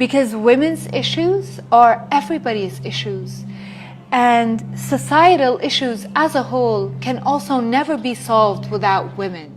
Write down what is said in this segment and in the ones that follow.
Because women's issues are everybody's issues. And societal issues as a whole can also never be solved without women.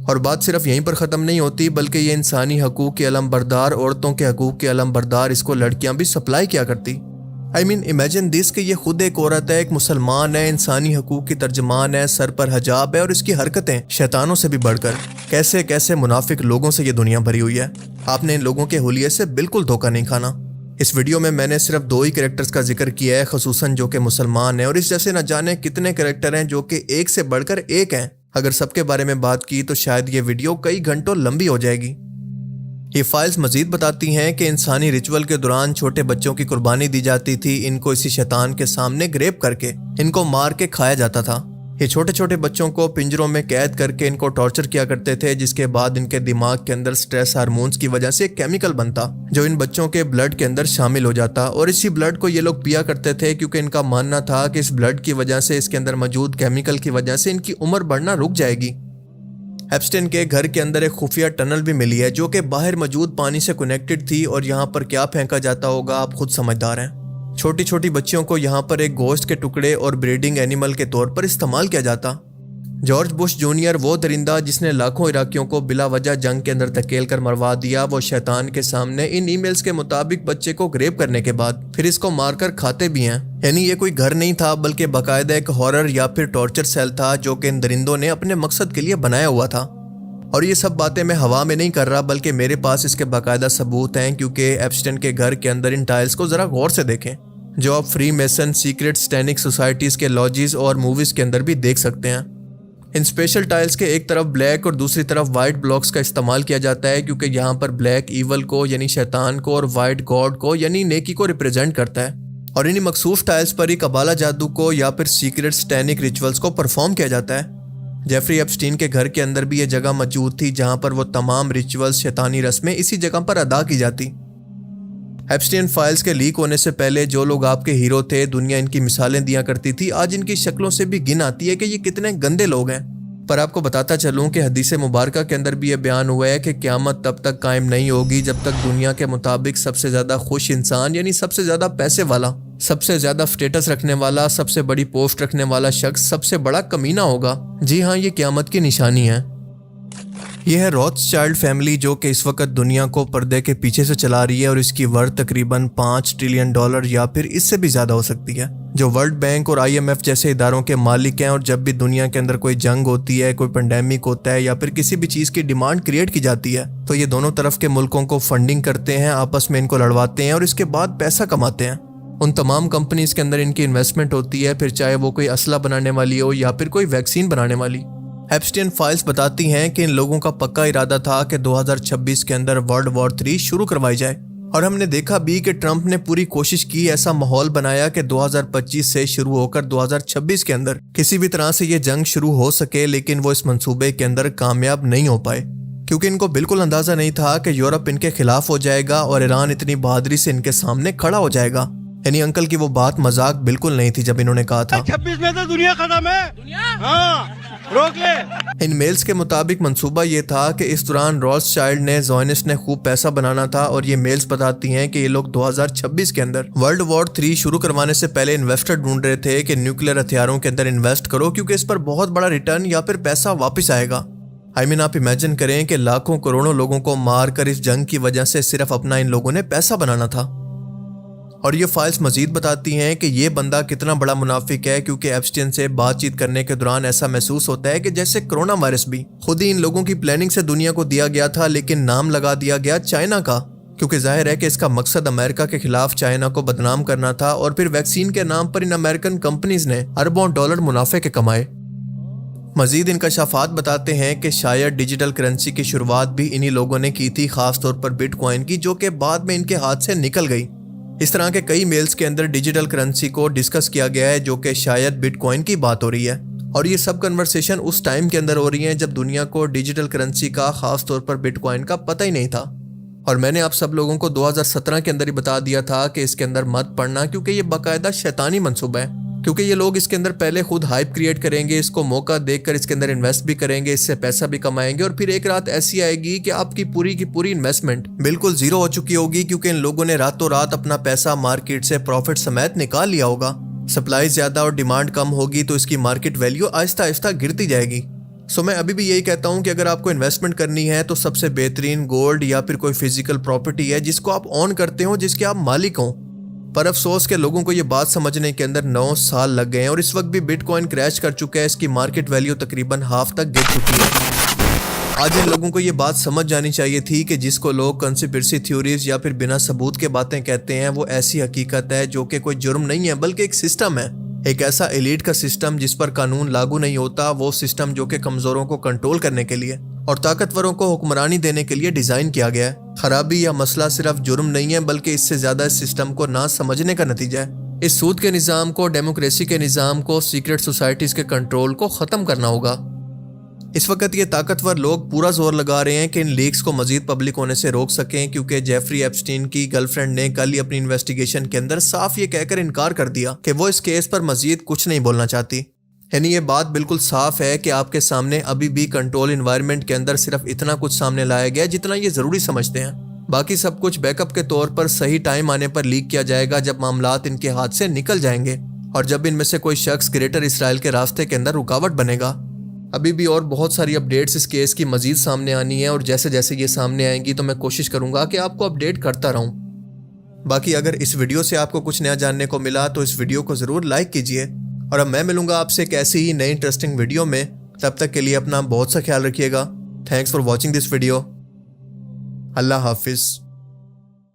اور بات صرف یہیں پر ختم نہیں ہوتی، بلکہ یہ انسانی حقوق کے علم بردار، عورتوں کے حقوق کے علم بردار اس کو لڑکیاں بھی سپلائی کیا کرتی۔ امیجن دس کہ یہ خود ایک عورت ہے، ایک مسلمان ہے، انسانی حقوق کی ترجمان ہے، سر پر حجاب ہے، اور اس کی حرکتیں شیطانوں سے بھی بڑھ کر کیسے کیسے منافق لوگوں سے یہ دنیا بھری ہوئی ہے۔ آپ نے ان لوگوں کے حلیے سے بالکل دھوکہ نہیں کھانا۔ اس ویڈیو میں نے صرف 2 ہی کریکٹرز کا ذکر کیا ہے، خصوصاً جو کہ مسلمان ہیں، اور اس جیسے نہ جانے کتنے کریکٹر ہیں جو کہ ایک سے بڑھ کر ایک ہیں۔ اگر سب کے بارے میں بات کی تو شاید یہ ویڈیو کئی گھنٹوں لمبی ہو جائے گی۔ یہ فائلز مزید بتاتی ہیں کہ انسانی ریچول کے دوران چھوٹے بچوں کی قربانی دی جاتی تھی، ان کو اسی شیطان کے سامنے گریپ کر کے ان کو مار کے کھایا جاتا تھا۔ یہ چھوٹے چھوٹے بچوں کو پنجروں میں قید کر کے ان کو ٹارچر کیا کرتے تھے، جس کے بعد ان کے دماغ کے اندر سٹریس ہارمونز کی وجہ سے ایک کیمیکل بنتا جو ان بچوں کے بلڈ کے اندر شامل ہو جاتا، اور اسی بلڈ کو یہ لوگ پیا کرتے تھے کیونکہ ان کا ماننا تھا کہ اس بلڈ کی وجہ سے، اس کے اندر موجود کیمیکل کی وجہ سے ان کی عمر بڑھنا رک جائے گی۔ ایپسٹین کے گھر کے اندر ایک خفیہ ٹنل بھی ملی ہے جو کہ باہر موجود پانی سے کنیکٹڈ تھی، اور یہاں پر کیا پھینکا جاتا ہوگا آپ خود سمجھدار ہیں۔ چھوٹی چھوٹی بچیوں کو یہاں پر ایک گوشت کے ٹکڑے اور بریڈنگ اینیمل کے طور پر استعمال کیا جاتا۔ جارج بش جونیئر، وہ درندہ جس نے لاکھوں عراقیوں کو بلا وجہ جنگ کے اندر دھکیل کر مروا دیا، وہ شیطان کے سامنے ان ای میلز کے مطابق بچے کو گریپ کرنے کے بعد پھر اس کو مار کر کھاتے بھی ہیں۔ یعنی یہ کوئی گھر نہیں تھا بلکہ باقاعدہ ایک ہارر یا پھر ٹارچر سیل تھا جو کہ ان درندوں نے اپنے مقصد کے لیے بنایا ہوا تھا۔ اور یہ سب باتیں میں ہوا میں نہیں کر رہا، بلکہ میرے پاس اس کے باقاعدہ ثبوت ہیں، کیونکہ ایپسٹین کے گھر کے اندر ان ٹائلز کو ذرا غور سے دیکھیں جو آپ فری میسن، سیکرٹ سٹینک سوسائٹیز کے لاجز اور موویز کے اندر بھی دیکھ سکتے ہیں۔ ان اسپیشل ٹائلز کے ایک طرف بلیک اور دوسری طرف وائٹ بلاکس کا استعمال کیا جاتا ہے، کیونکہ یہاں پر بلیک ایول کو یعنی شیطان کو اور وائٹ گاڈ کو یعنی نیکی کو ریپرزینٹ کرتا ہے، اور انہی مخصوص ٹائلز پر ہی قبالہ جادو کو یا پھر سیکرٹ سٹینک ریچولز کو پرفارم کیا جاتا ہے۔ جیفری ایپسٹین کے گھر کے اندر بھی یہ جگہ موجود تھی جہاں پر وہ تمام ریچولز، شیطانی رسمیں اسی جگہ پر ادا کی جاتی۔ ایپسٹین فائلز کے لیک ہونے سے پہلے جو لوگ آپ کے ہیرو تھے، دنیا ان کی مثالیں دیا کرتی تھی، آج ان کی شکلوں سے بھی گن آتی ہے کہ یہ کتنے گندے لوگ ہیں۔ پر آپ کو بتاتا چلوں کہ حدیث مبارکہ کے اندر بھی یہ بیان ہوا ہے کہ قیامت تب تک قائم نہیں ہوگی جب تک دنیا کے مطابق سب سے زیادہ خوش انسان، یعنی سب سے زیادہ پیسے والا، سب سے زیادہ سٹیٹس رکھنے والا، سب سے بڑی پوسٹ رکھنے والا شخص سب سے بڑا کمینہ ہوگا۔ جی ہاں، یہ قیامت کی نشانی ہے۔ یہ ہے روتھ چائلڈ فیملی جو کہ اس وقت دنیا کو پردے کے پیچھے سے چلا رہی ہے، اور اس کی ورتھ تقریباً $5 ٹریلین یا پھر اس سے بھی زیادہ ہو سکتی ہے، جو ورلڈ بینک اور IMF جیسے اداروں کے مالک ہیں۔ اور جب بھی دنیا کے اندر کوئی جنگ ہوتی ہے، کوئی پینڈیمک ہوتا ہے، یا پھر کسی بھی چیز کی ڈیمانڈ کریٹ کی جاتی ہے، تو یہ دونوں طرف کے ملکوں کو فنڈنگ کرتے ہیں، آپس میں ان کو لڑواتے ہیں اور اس کے بعد پیسہ کماتے ہیں۔ ان تمام کمپنیز کے اندر ان کی انویسٹمنٹ ہوتی ہے، پھر چاہے وہ کوئی اسلحہ بنانے والی ہو یا پھر کوئی ویکسین بنانے والی۔ ایپسٹین فائلز بتاتی ہیں کہ ان لوگوں کا پکا ارادہ تھا کہ 2026 کے اندر ورلڈ وار 3 شروع کروائی جائے، اور ہم نے دیکھا بھی کہ ٹرمپ نے پوری کوشش کی، ایسا ماحول بنایا کہ 2025 سے شروع ہو کر 2026 کے اندر کسی بھی طرح سے یہ جنگ شروع ہو سکے، لیکن وہ اس منصوبے کے اندر کامیاب نہیں ہو پائے، کیونکہ ان کو بالکل اندازہ نہیں تھا کہ یورپ ان کے خلاف ہو جائے گا اور ایران اتنی بہادری سے ان کے سامنے کھڑا ہو جائے گا۔ یعنی انکل کی وہ بات مذاق بالکل نہیں تھی جب انہوں نے کہا تھا 26 میں تو دنیا ختم ہے، ہاں روک لے۔ ان میلز کے مطابق منصوبہ یہ تھا کہ اس دوران روتھ چائلڈ نے، زائنسٹ نے خوب پیسہ بنانا تھا، اور یہ میلز بتاتی ہیں کہ یہ لوگ 2026 کے اندر ورلڈ وار 3 شروع کروانے سے پہلے انویسٹر ڈھونڈ رہے تھے کہ نیوکلیر ہتھیاروں کے اندر انویسٹ کرو، کیونکہ اس پر بہت بڑا ریٹرن یا پھر پیسہ واپس آئے گا۔ آپ امیجن کریں کہ لاکھوں کروڑوں لوگوں کو مار کر اس جنگ کی وجہ سے صرف اپنا ان لوگوں نے پیسہ بنانا تھا۔ اور یہ فائلز مزید بتاتی ہیں کہ یہ بندہ کتنا بڑا منافق ہے، کیونکہ ایپسٹین سے بات چیت کرنے کے دوران ایسا محسوس ہوتا ہے کہ جیسے کرونا وائرس بھی خود ہی ان لوگوں کی پلاننگ سے دنیا کو دیا گیا تھا، لیکن نام لگا دیا گیا چائنا کا، کیونکہ ظاہر ہے کہ اس کا مقصد امریکہ کے خلاف چائنا کو بدنام کرنا تھا، اور پھر ویکسین کے نام پر ان امریکن کمپنیز نے اربوں ڈالر منافع کے کمائے۔ مزید انکشافات بتاتے ہیں کہ شاید ڈیجیٹل کرنسی کی شروعات بھی انہی لوگوں نے کی تھی، خاص طور پر بٹ کوائن کی، جو کہ بعد میں ان کے ہاتھ سے نکل گئی۔ اس طرح کے کئی میلز کے اندر ڈیجیٹل کرنسی کو ڈسکس کیا گیا ہے، جو کہ شاید بٹ کوائن کی بات ہو رہی ہے، اور یہ سب کنورسیشن اس ٹائم کے اندر ہو رہی ہیں جب دنیا کو ڈیجیٹل کرنسی کا، خاص طور پر بٹ کوائن کا پتہ ہی نہیں تھا۔ اور میں نے آپ سب لوگوں کو 2017 کے اندر ہی بتا دیا تھا کہ اس کے اندر مت پڑنا، کیونکہ یہ باقاعدہ شیطانی منصوبہ ہے، کیونکہ یہ لوگ اس کے اندر پہلے خود ہائپ کریٹ کریں گے، اس کو موقع دیکھ کر اس کے اندر انویسٹ بھی کریں گے، اس سے پیسہ بھی کمائیں گے، اور پھر ایک رات ایسی آئے گی کہ آپ کی پوری انویسٹمنٹ بالکل زیرو ہو چکی ہوگی، کیونکہ ان لوگوں نے راتوں رات اپنا پیسہ مارکیٹ سے پروفٹ سمیت نکال لیا ہوگا۔ سپلائی زیادہ اور ڈیمانڈ کم ہوگی تو اس کی مارکیٹ ویلیو آہستہ آہستہ گرتی جائے گی۔ میں ابھی بھی یہی کہتا ہوں کہ اگر آپ کو انویسٹمنٹ کرنی ہے تو سب سے بہترین گولڈ یا پھر کوئی فزیکل پراپرٹی ہے جس کو آپ اون کرتے ہو، جس کے آپ مالک ہوں۔ پر افسوس کہ لوگوں کو یہ بات سمجھنے کے اندر 9 سال لگ گئے ہیں، اور اس وقت بھی بٹ کوائن کریش کر چکا ہے، اس کی مارکیٹ ویلیو تقریباً ہاف تک گر چکی ہے۔ آج ان لوگوں کو یہ بات سمجھ جانی چاہیے تھی کہ جس کو لوگ کنسپیرسی تھیوریز یا پھر بنا ثبوت کے باتیں کہتے ہیں، وہ ایسی حقیقت ہے جو کہ کوئی جرم نہیں ہے بلکہ ایک سسٹم ہے، ایک ایسا ایلیٹ کا سسٹم جس پر قانون لاگو نہیں ہوتا، وہ سسٹم جو کہ کمزوروں کو کنٹرول کرنے کے لیے اور طاقتوروں کو حکمرانی دینے کے لیے ڈیزائن کیا گیا ہے۔ خرابی یا مسئلہ صرف جرم نہیں ہے بلکہ اس سے زیادہ اس سسٹم کو نہ سمجھنے کا نتیجہ ہے۔ اس سود کے نظام کو، ڈیموکریسی کے نظام کو، سیکرٹ سوسائٹیز کے کنٹرول کو ختم کرنا ہوگا۔ اس وقت یہ طاقتور لوگ پورا زور لگا رہے ہیں کہ ان لیکس کو مزید پبلک ہونے سے روک سکیں، کیونکہ جیفری ایپسٹین کی گرل فرینڈ نے کل ہی اپنی انویسٹیگیشن کے اندر صاف یہ کہہ کر انکار کر دیا کہ وہ اس کیس پر مزید کچھ نہیں بولنا چاہتی۔ یعنی یہ بات بالکل صاف ہے کہ آپ کے سامنے ابھی بھی کنٹرول انوائرمنٹ کے اندر صرف اتنا کچھ سامنے لایا گیا جتنا یہ ضروری سمجھتے ہیں، باقی سب کچھ بیک اپ کے طور پر صحیح ٹائم آنے پر لیک کیا جائے گا جب معاملات ان کے ہاتھ سے نکل جائیں گے، اور جب ان میں سے کوئی شخص گریٹر اسرائیل کے راستے کے اندر رکاوٹ بنے گا۔ ابھی بھی اور بہت ساری اپڈیٹس اس کیس کی مزید سامنے آنی ہے، اور جیسے جیسے یہ سامنے آئیں گی تو میں کوشش کروں گا کہ آپ کو اپڈیٹ کرتا رہوں۔ باقی اگر اس ویڈیو سے آپ کو کچھ نیا جاننے کو ملا تو اس ویڈیو کو ضرور لائک کیجئے، اور اب میں ملوں گا آپ سے ایک ایسی ہی نئی انٹرسٹنگ ویڈیو میں۔ تب تک کے لیے اپنا بہت سا خیال رکھیے گا۔ Thanks for watching this video. Allah حافظ۔